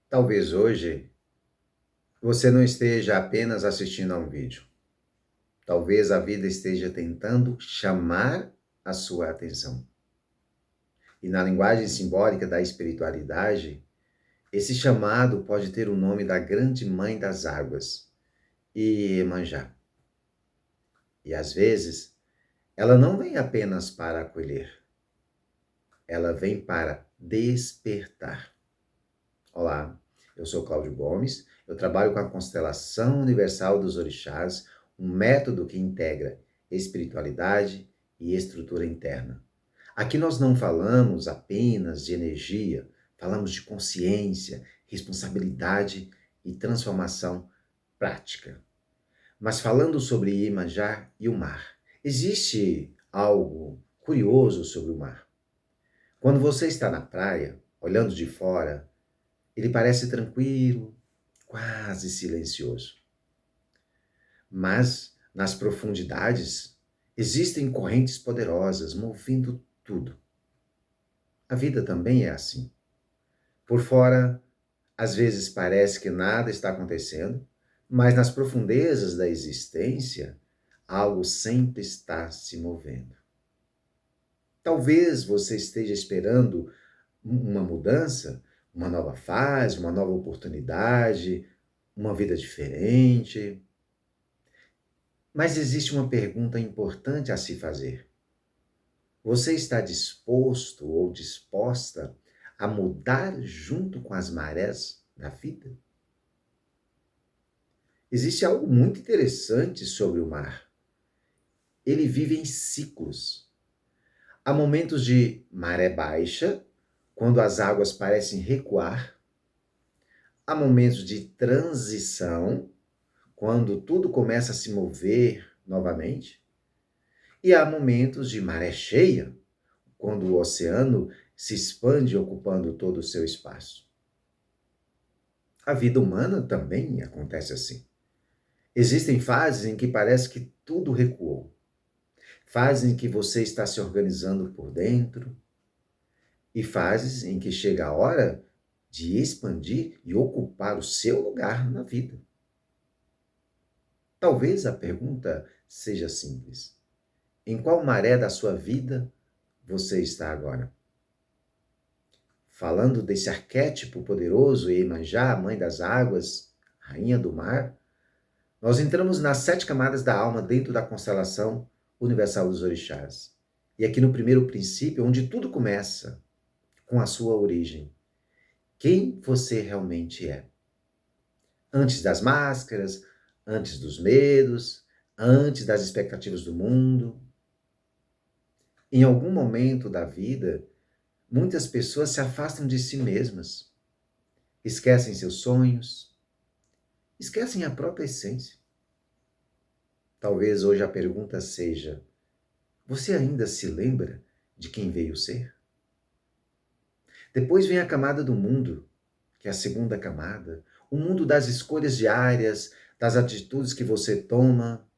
Talvez hoje você não esteja apenas assistindo a um vídeo. Talvez a vida esteja tentando chamar a sua atenção. E na linguagem simbólica da espiritualidade, esse chamado pode ter o nome da grande mãe das águas, Iemanjá. E às vezes, ela não vem apenas para acolher, ela vem para despertar. Olá, eu sou Cláudio Gomes, eu trabalho com a constelação universal dos orixás, um método que integra espiritualidade e estrutura interna. Aqui nós não falamos apenas de energia, falamos de consciência, responsabilidade e transformação prática. Mas falando sobre Iemanjá e o mar, existe algo curioso sobre o mar. Quando você está na praia, olhando de fora, ele parece tranquilo, quase silencioso. Mas, nas profundidades, existem correntes poderosas movendo tudo. A vida também é assim. Por fora, às vezes parece que nada está acontecendo, mas nas profundezas da existência, algo sempre está se movendo. Talvez você esteja esperando uma mudança, uma nova fase, uma nova oportunidade, uma vida diferente. Mas existe uma pergunta importante a se fazer. Você está disposto ou disposta a mudar junto com as marés da vida? Existe algo muito interessante sobre o mar. Ele vive em ciclos. Há momentos de maré baixa, quando as águas parecem recuar. Há momentos de transição, quando tudo começa a se mover novamente. E há momentos de maré cheia, quando o oceano se expande ocupando todo o seu espaço. A vida humana também acontece assim. Existem fases em que parece que tudo recuou. Fases em que você está se organizando por dentro. E fases em que chega a hora de expandir e ocupar o seu lugar na vida. Talvez a pergunta seja simples. Em qual maré da sua vida você está agora? Falando desse arquétipo poderoso, Iemanjá, mãe das águas, rainha do mar, nós entramos nas 7 camadas da alma dentro da constelação universal dos orixás. E aqui no primeiro princípio, onde tudo começa, com a sua origem. Quem você realmente é. Antes das máscaras, antes dos medos, antes das expectativas do mundo. Em algum momento da vida, muitas pessoas se afastam de si mesmas, esquecem seus sonhos, esquecem a própria essência. Talvez hoje a pergunta seja: você ainda se lembra de quem veio ser? Depois vem a camada do mundo, que é a segunda camada, o mundo das escolhas diárias, das atitudes que você toma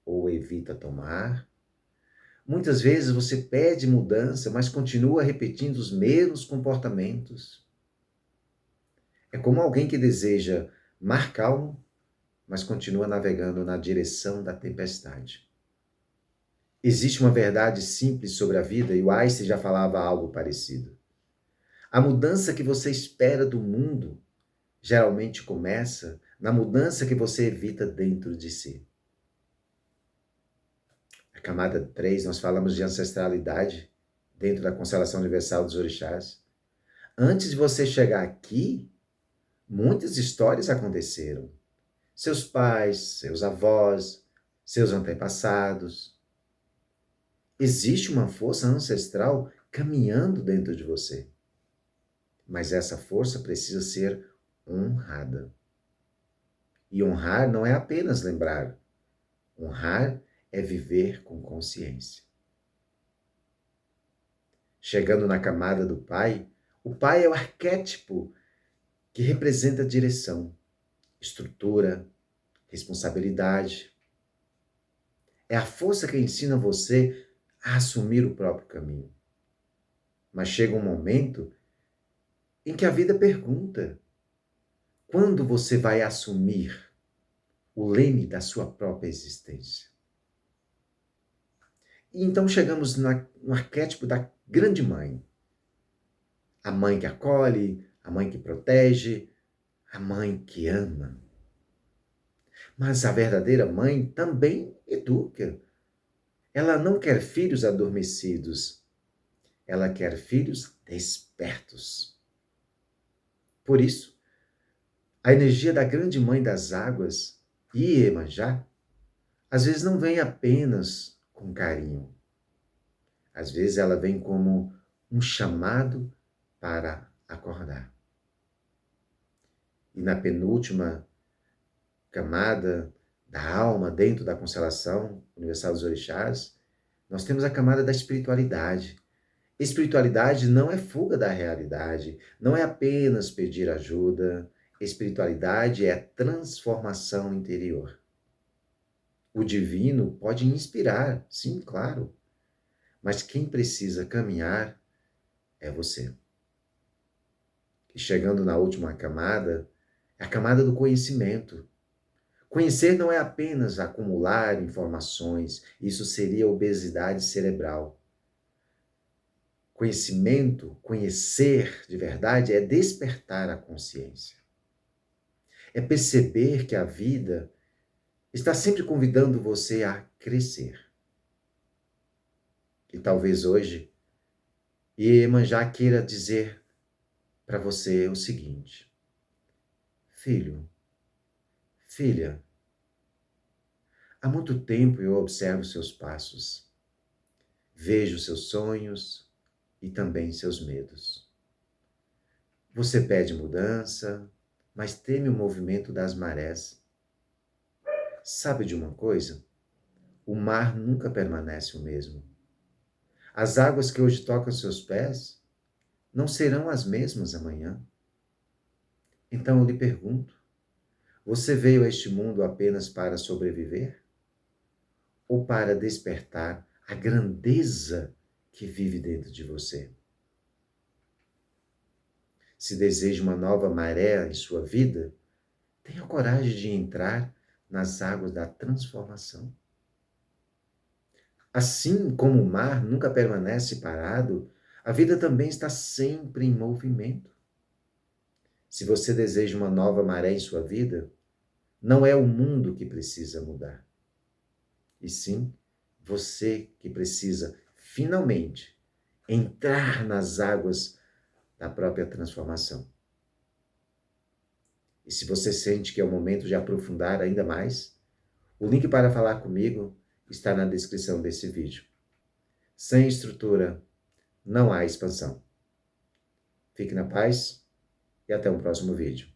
ou evita tomar. Muitas vezes você pede mudança, mas continua repetindo os mesmos comportamentos. É como alguém que deseja mar calmo, mas continua navegando na direção da tempestade. Existe uma verdade simples sobre a vida e o Einstein já falava algo parecido. A mudança que você espera do mundo geralmente começa na mudança que você evita dentro de si. A camada 3, nós falamos de ancestralidade dentro da constelação universal dos orixás. Antes de você chegar aqui, muitas histórias aconteceram. Seus pais, seus avós, seus antepassados. Existe uma força ancestral caminhando dentro de você. Mas essa força precisa ser honrada. E honrar não é apenas lembrar. Honrar é viver com consciência. Chegando na camada do pai, o pai é o arquétipo que representa direção, estrutura, responsabilidade. É a força que ensina você a assumir o próprio caminho. Mas chega um momento em que a vida pergunta: Quando você vai assumir o leme da sua própria existência? E então chegamos no arquétipo da grande mãe. A mãe que acolhe, a mãe que protege, a mãe que ama. Mas a verdadeira mãe também educa. Ela não quer filhos adormecidos, ela quer filhos despertos. Por isso, a energia da grande mãe das águas, Iemanjá, às vezes não vem apenas com carinho. Às vezes ela vem como um chamado para acordar. E na penúltima camada da alma, dentro da constelação universal dos orixás, nós temos a camada da espiritualidade. Espiritualidade não é fuga da realidade, não é apenas pedir ajuda. Espiritualidade é transformação interior. O divino pode inspirar, sim, claro, mas quem precisa caminhar é você. E chegando na última camada, é a camada do conhecimento. Conhecer não é apenas acumular informações, isso seria obesidade cerebral. Conhecimento, conhecer de verdade, é despertar a consciência. É perceber que a vida está sempre convidando você a crescer. E talvez hoje, Iemanjá queira dizer para você o seguinte: filho, filha, há muito tempo eu observo seus passos, vejo seus sonhos e também seus medos. Você pede mudança, mas teme o movimento das marés. Sabe de uma coisa? O mar nunca permanece o mesmo. As águas que hoje tocam seus pés não serão as mesmas amanhã. Então eu lhe pergunto: você veio a este mundo apenas para sobreviver? Ou para despertar a grandeza que vive dentro de você? Se deseja uma nova maré em sua vida, tenha coragem de entrar nas águas da transformação. Assim como o mar nunca permanece parado, a vida também está sempre em movimento. Se você deseja uma nova maré em sua vida, não é o mundo que precisa mudar, e sim você que precisa finalmente entrar nas águas da própria transformação. E se você sente que é o momento de aprofundar ainda mais, o link para falar comigo está na descrição desse vídeo. Sem estrutura, não há expansão. Fique na paz e até o próximo vídeo.